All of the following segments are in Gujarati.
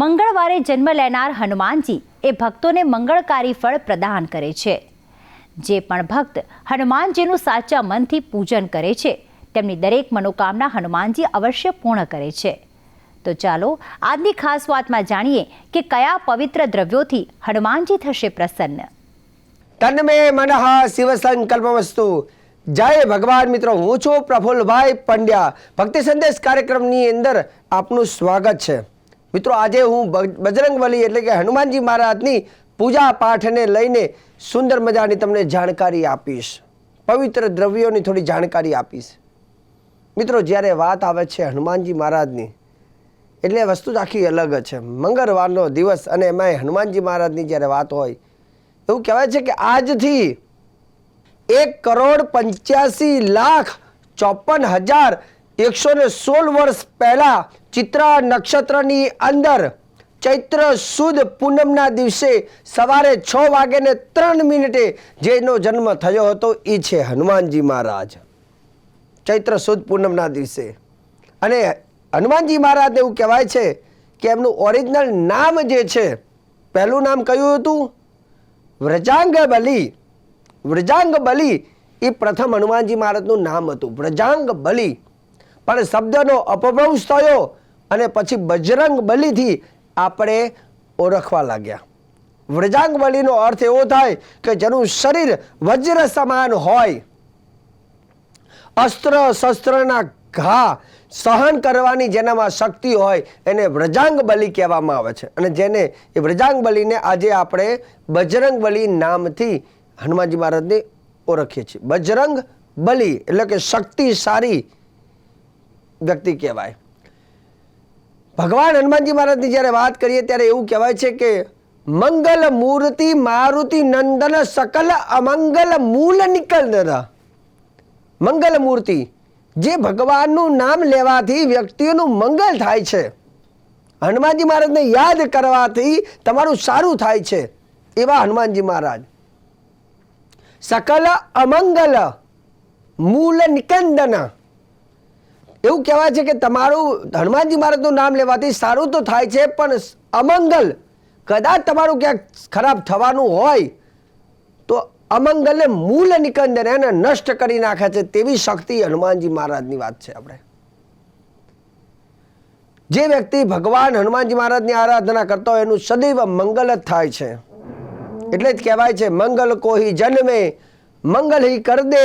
મંગળવારે જન્મ લેનાર હનુમાનજી એ ભક્તોને મંગળકારી ફળ પ્રદાન કરે છે. જે પણ ભક્ત હનુમાનજીનું સાચા મનથી પૂજન કરે છે તેમની દરેક મનોકામના હનુમાનજી અવશ્ય પૂર્ણ કરે છે. તો ચાલો આજની ખાસ વાતમાં જાણીએ કે કયા પવિત્ર દ્રવ્યોથી હનુમાનજી થશે પ્રસન્ન. તન્મે મનઃ શિવ સંકલ્પમસ્તુ. જય ભગવાન. મિત્રો, હું છું પ્રફુલ્લભાઈ પંડ્યા. ભક્તિ સંદેશ કાર્યક્રમની અંદર આપનું સ્વાગત છે. મિત્રો, આજે હું બજરંગબલી એટલે કે હનુમાનજી મહારાજની પૂજા પાઠને લઈને સુંદર મજાની તમને જાણકારી આપીશ. પવિત્ર દ્રવ્યોની થોડી જાણકારી આપીશ. મિત્રો, જ્યારે વાત આવે છે હનુમાનજી મહારાજની એટલે વસ્તુ જ આખી અલગ છે. મંગળવારનો દિવસ અને એમાંય હનુમાનજી મહારાજની જ્યારે વાત હોય એવું કહેવાય છે કે આજથી 1,85,54,116 વર્ષ પહેલા ચિત્રા નક્ષત્રની અંદર ચૈત્ર સુદ પૂનમના દિવસે સવારે 6:03 જેનો જન્મ થયો હતો એ છે હનુમાનજી મહારાજ. ચૈત્ર સુદ પૂનમના દિવસે. અને હનુમાનજી મહારાજને એવું કહેવાય છે કે એમનું ઓરિજિનલ નામ જે છે, પહેલું નામ કયું હતું? વ્રજાંગબલી. વ્રજાંગબલી એ પ્રથમ હનુમાનજી મહારાજનું નામ હતું, વ્રજાંગબલી. પણ શબ્દનો અપભ્રંશ થયો અને પછી બજરંગબલીથી આપણે ઓળખવા લાગ્યા. વ્રજાંગબલીનો અર્થ એવો થાય કે જેનું શરીર વજ્ર સમાન હોય, અસ્ત્ર શસ્ત્રના ઘા સહન કરવાની જેનામાં શક્તિ હોય એને વ્રજાંગબલી કહેવામાં આવે છે. અને જેને એ વ્રજાંગબલીને આજે આપણે બજરંગબલી નામથી હનુમાનજી મહારાજને ઓળખીએ છીએ. બજરંગ બલી એટલે કે શક્તિશાળી વ્યક્તિ કહેવાય. ભગવાન હનુમાનજી મહારાજની જ્યારે વાત કરીએ ત્યારે એવું કહેવાય છે કે મંગલ મૂર્તિ મારુતિ નંદન સકલ અમંગલ મૂલ નિકલના. મંગલ મૂર્તિ, જે ભગવાનનું નામ લેવાથી વ્યક્તિઓનું મંગલ થાય છે, હનુમાનજી મહારાજને યાદ કરવાથી તમારું સારું થાય છે, એવા હનુમાનજી મહારાજ. સકલ અમંગલ મૂલ નિકંદન. એવું કહેવાય છે કે તમારું હનુમાનજી મહારાજનું નામ લેવાથી સારું તો થાય છે, પણ અમંગલ કદાચ તમારું ક્યાંક ખરાબ થવાનું હોય તો અમંગલને મૂળ નિકંદન, એને નષ્ટ કરી નાખે છે. તેવી શક્તિ હનુમાનજી મહારાજની વાત છે. આપણે જે વ્યક્તિ ભગવાન હનુમાનજી મહારાજની આરાધના કરતો હોય એનું સદૈવ મંગલ જ થાય છે. એટલે જ કહેવાય છે મંગલ કોહી જન્મે મંગલ હી કર દે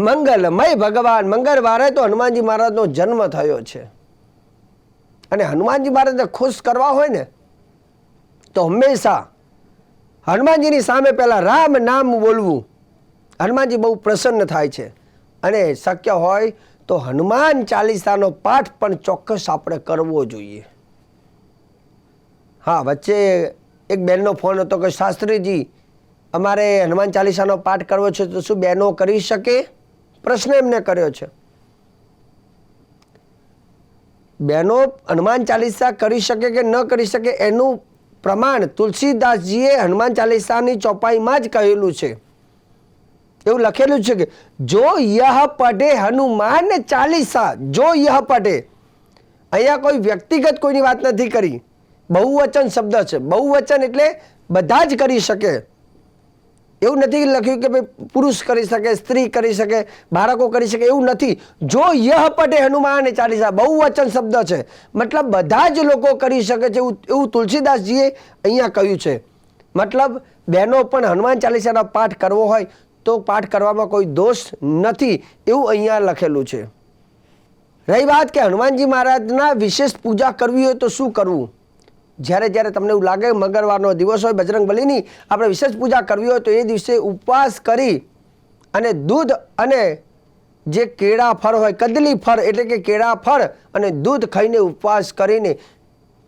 મંગલમય ભગવાન. મંગળવારે તો હનુમાનજી મહારાજનો જન્મ થયો છે. અને હનુમાનજી મહારાજને ખુશ કરવા હોય ને તો હંમેશા હનુમાનજીની સામે પહેલા રામ નામ બોલવું. હનુમાનજી બહુ પ્રસન્ન થાય છે. અને શક્ય હોય તો હનુમાન ચાલીસાનો પાઠ પણ ચોક્કસ આપણે કરવો જોઈએ. હા, વચ્ચે એક બહેનનો ફોન હતો કે શાસ્ત્રીજી અમારે હનુમાન ચાલીસાનો પાઠ કરવો છે તો શું બહેનો કરી શકે? પ્રશ્ન એમને કર્યો છે. બહેનો હનુમાન ચાલીસા કરી શકે કે ન કરી શકે એનું પ્રમાણ તુલસીદાસજીએ હનુમાન ચાલીસાની ચોપાઈમાં જ કહેલું છે. એવું લખેલું છે કે જો યહ પઢે હનુમાન ચાલીસા, જો યહ પઢે. અહીંયા કોઈ વ્યક્તિગત કોઈની વાત નથી કરી, બહુવચન શબ્દ છે. બહુવચન એટલે બધા જ કરી શકે. એવું નથી લખ્યું કે ભાઈ પુરુષ કરી શકે, સ્ત્રી કરી શકે, બાળકો કરી શકે, એવું નથી. જો યહ પઢે હનુમાન ચાલીસા, બહુવચન શબ્દ છે, મતલબ બધા જ લોકો કરી શકે છે એવું તુલસીદાસજીએ અહીંયા કહ્યું છે. મતલબ બહેનો પણ હનુમાન ચાલીસાનો પાઠ કરવો હોય તો પાઠ કરવામાં કોઈ દોષ નથી એવું અહીંયા લખેલું છે. રહી વાત કે હનુમાનજી મહારાજના વિશેષ પૂજા કરવી હોય તો શું કરવું? જ્યારે જ્યારે તમને એવું લાગે મંગળવારનો દિવસ હોય, બજરંગબલીની આપણે વિશેષ પૂજા કરવી હોય તો એ દિવસે ઉપવાસ કરી અને દૂધ અને જે કેળા ફળ હોય, કદલી ફળ એટલે કે કેળા ફળ અને દૂધ ખાઈને ઉપવાસ કરીને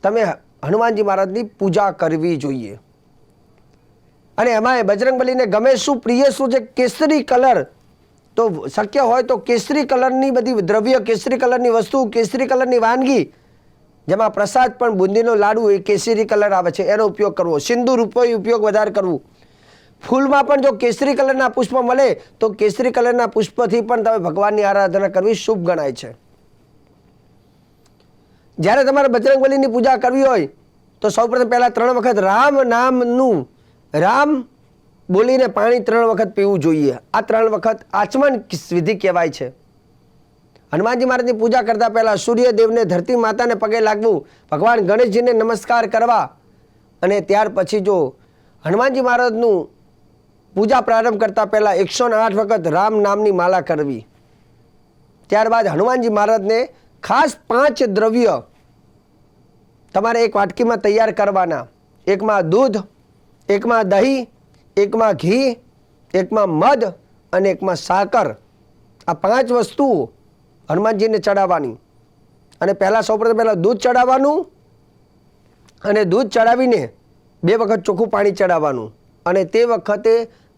તમે હનુમાનજી મહારાજની પૂજા કરવી જોઈએ. અને એમાં બજરંગબલીને ગમે શું, પ્રિય શું છે? કેસરી કલર. તો શક્ય હોય તો કેસરી કલરની બધી દ્રવ્ય, કેસરી કલરની વસ્તુ, કેસરી કલરની વાનગી, જેમાં પ્રસાદ પણ બુંદીનો લાડુ એ કેસરી કલર આવે છે, એનો ઉપયોગ કરવો. સિંદૂર ઉપયોગ વધારે કરવું. ફૂલમાં પણ જો કેસરી કલરના પુષ્પ મળે તો કેસરી કલરના પુષ્પથી પણ તમે ભગવાનની આરાધના કરવી શુભ ગણાય છે. જ્યારે તમારે બજરંગબલીની પૂજા કરવી હોય તો સૌપ્રથમ પહેલા 3 વખત રામ નામનું રામ બોલીને પાણી 3 વખત પીવું જોઈએ. આ 3 વખત આચમન વિધિ કહેવાય છે. હનુમાનજી મહારાજની પૂજા કરતા પહેલા સૂર્યદેવને, ધરતી માતાને પગે લાગવું, ભગવાન ગણેશજીને નમસ્કાર કરવા અને ત્યાર પછી જો હનુમાનજી મહારાજનું પૂજા પ્રારંભ કરતા પહેલા 108 વખત રામ નામની માળા કરવી. ત્યારબાદ હનુમાનજી મહારાજને ખાસ 5 દ્રવ્ય તમારે એક વાટકીમાં તૈયાર કરવાના. એકમાં દૂધ, એકમાં દહીં, એકમાં ઘી, એકમાં મધ અને એકમાં સાકર. આ 5 વસ્તુઓ હનુમાનજીને ચડાવવાની. અને સૌપ્રથમ પહેલાં દૂધ ચડાવવાનું અને દૂધ ચડાવીને 2 વખત ચોખ્ખું પાણી ચડાવવાનું અને તે વખતે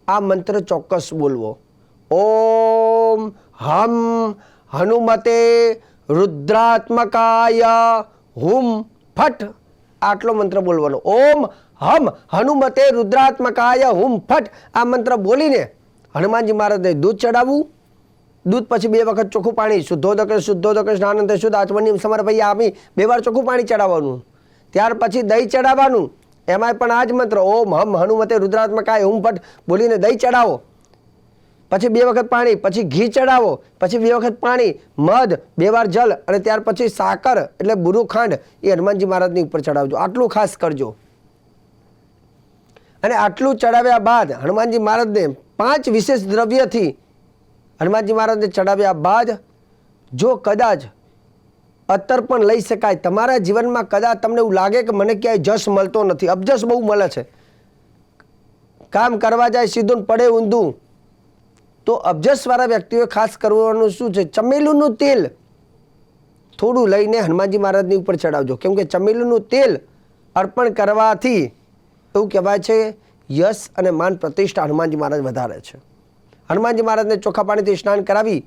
આ મંત્ર ચોક્કસ બોલવો. ઓમ હમ હનુમતે રુદ્રાત્મકાય હુમ ફટ. આટલો મંત્ર બોલવાનો. ઓમ હમ હનુમતે રુદ્રાત્મકાય હુમ ફટ. આ મંત્ર બોલીને હનુમાનજી મહારાજને દૂધ ચડાવવું. દૂધ પછી 2 વખત ચોખ્ખું પાણી, શુદ્ધોદક સ્નાનંતે શુદ્ધ આચમનીય સમર્પયામિ, 2 વાર ચોખ્ખું પાણી ચડાવવાનું. ત્યાર પછી દહીં ચડાવવાનું. એમાંય પણ આ જ મંત્ર ઓમ હમ હનુમતે રુદ્રાત્મકાય હુમ ફટ બોલીને દહીં ચડાવો. પછી 2 વખત પાણી, પછી ઘી ચડાવો, પછી 2 વખત પાણી, મધ, 2 વાર જલ અને ત્યાર પછી સાકર એટલે બુરું ખાંડ એ હનુમાનજી મહારાજની ઉપર ચડાવજો. આટલું ખાસ કરજો. અને આટલું ચડાવ્યા બાદ હનુમાનજી મહારાજને 5 વિશેષ દ્રવ્યથી હનુમાનજી મહારાજને ચડાવ્યા બાદ જો કદાચ અત્તર પણ લઈ શકાય, તમારા જીવનમાં કદાચ તમને એવું લાગે કે મને ક્યાંય જશ મળતો નથી, અબજશ બહુ મળે છે, કામ કરવા જાય સીધું પડે ઊંધું, તો અબજશવાળા વ્યક્તિઓએ ખાસ કરવાનું શું છે, ચમેલીનું તેલ થોડું લઈને હનુમાનજી મહારાજની ઉપર ચડાવજો. કેમ કે ચમેલીનું તેલ અર્પણ કરવાથી એવું કહેવાય છે યશ અને માન પ્રતિષ્ઠા હનુમાનજી મહારાજ વધારે છે. હનુમાનજી મહારાજને ચોખ્ખા પાણીથી સ્નાન કરાવી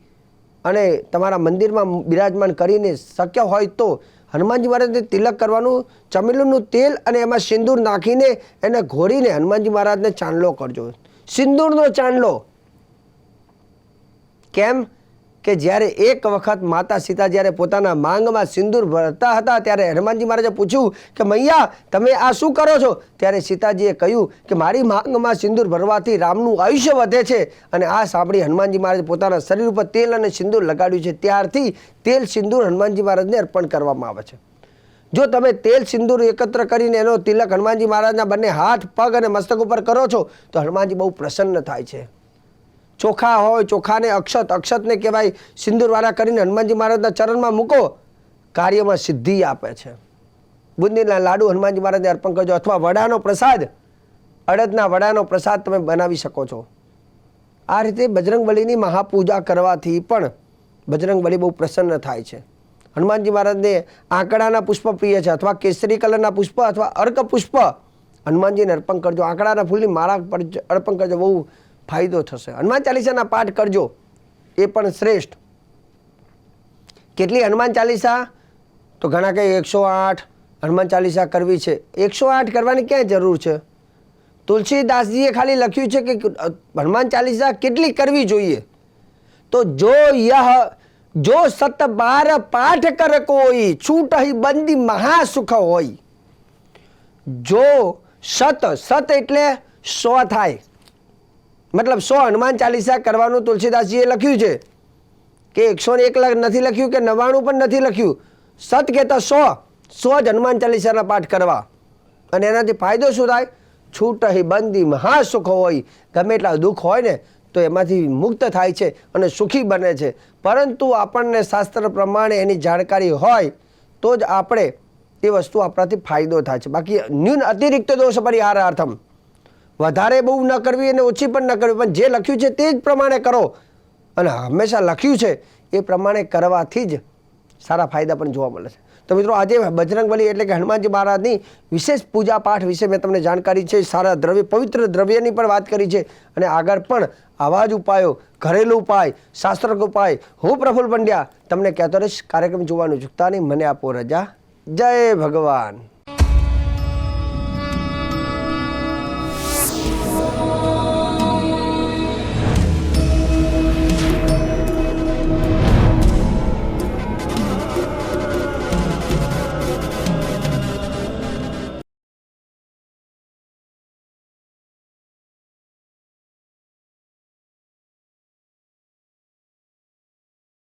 અને તમારા મંદિરમાં બિરાજમાન કરીને શક્ય હોય તો હનુમાનજી મહારાજને તિલક કરવાનું. ચમેલીનું તેલ અને એમાં સિંદૂર નાખીને એને ઘોરીને હનુમાનજી મહારાજને ચાંદલો કરજો. સિંદૂરનો ચાંદલો. કેમ કે જ્યારે એક વખત માતા સીતા જ્યારે પોતાના માંગમાં સિંદૂર ભરતા હતા ત્યારે હનુમાનજી મહારાજે પૂછ્યું કે મૈયા તમે આ શું કરો છો? ત્યારે સીતાજીએ કહ્યું કે મારી માંગમાં સિંદૂર ભરવાથી રામનું આયુષ્ય વધે છે. અને આ સાંભળી હનુમાનજી મહારાજે પોતાના શરીર ઉપર તેલ અને સિંદૂર લગાડ્યું છે. ત્યારથી તેલ સિંદૂર હનુમાનજી મહારાજને અર્પણ કરવામાં આવે છે. જો તમે તેલ સિંદૂર એકત્ર કરીને એનો તિલક હનુમાનજી મહારાજના બંને હાથ, પગ અને મસ્તક ઉપર કરો છો તો હનુમાનજી બહુ પ્રસન્ન થાય છે. ચોખા હોય, ચોખાને અક્ષતને કહેવાય સિંદૂરવાળા કરીને હનુમાનજી મહારાજના ચરણમાં મૂકો, કાર્યમાં સિદ્ધિ આપે છે. બુંદીના લાડુ હનુમાનજી મહારાજને અર્પણ કરજો અથવા વડાનો પ્રસાદ, અડદના વડાનો પ્રસાદ તમે બનાવી શકો છો. આ રીતે બજરંગબલીની મહાપૂજા કરવાથી પણ બજરંગબલી બહુ પ્રસન્ન થાય છે. હનુમાનજી મહારાજને આંકડાના પુષ્પ પ્રિય છે અથવા કેસરી કલરના પુષ્પ અથવા અર્ક પુષ્પ હનુમાનજીને અર્પણ કરજો. આંકડાના ફૂલની માળા અર્પણ કરજો, બહુ ફાયદો થશે. હનુમાન ચાલીસાના પાઠ કરજો, એ પણ શ્રેષ્ઠ. કેટલી હનુમાન ચાલીસા? તો ઘણા કહે 108 હનુમાન ચાલીસા કરવી છે. 108 કરવાની ક્યાં જરૂર છે? તુલસીદાસજીએ ખાલી લખ્યું છે કે હનુમાન ચાલીસા કેટલી કરવી જોઈએ. તો જો 112 પાઠ કર કોઈ, છૂટ હી બંદી મહાસુખ હોય. જો સત એટલે 100 થાય, મતલબ 100 હનુમાન ચાલીસા કરવાનું તુલસીદાસજીએ લખ્યું છે. કે 101 નથી લખ્યું કે 99 પણ નથી લખ્યું. સત કહેતા 100 જ હનુમાન ચાલીસાના પાઠ કરવા. અને એનાથી ફાયદો શું થાય? છૂટ હી બંદી મહાસુખ હોય. ગમે એટલા દુઃખ હોય ને તો એમાંથી મુક્ત થાય છે અને સુખી બને છે. પરંતુ આપણને શાસ્ત્ર પ્રમાણે એની જાણકારી હોય તો જ આપણે એ વસ્તુ આપણાથી ફાયદો થાય છે. બાકી ન્યૂન અતિરિક્ત દોષ પરિહારાર્થમ, વધારે બહુ ન કરવી અને ઓછી પણ ન કરવી, પણ જે લખ્યું છે તે જ પ્રમાણે કરો. અને હંમેશા લખ્યું છે એ પ્રમાણે કરવાથી જ સારા ફાયદા પણ જોવા મળે છે. તો મિત્રો આજે બજરંગબલી એટલે કે હનુમાનજી મહારાજની વિશેષ પૂજા પાઠ વિશે મેં તમને જાણકારી છે. સારા દ્રવ્ય, પવિત્ર દ્રવ્યની પણ વાત કરી છે. અને આગળ પણ આવા જ ઉપાયો, ઘરેલું ઉપાય, શાસ્ત્રોક્ત ઉપાય હું પ્રફુલ્લ પંડ્યા તમને કહેતો રહીશ. કાર્યક્રમ જોવાનું ચૂકતા નહીં. મને આપો રજા. જય ભગવાન.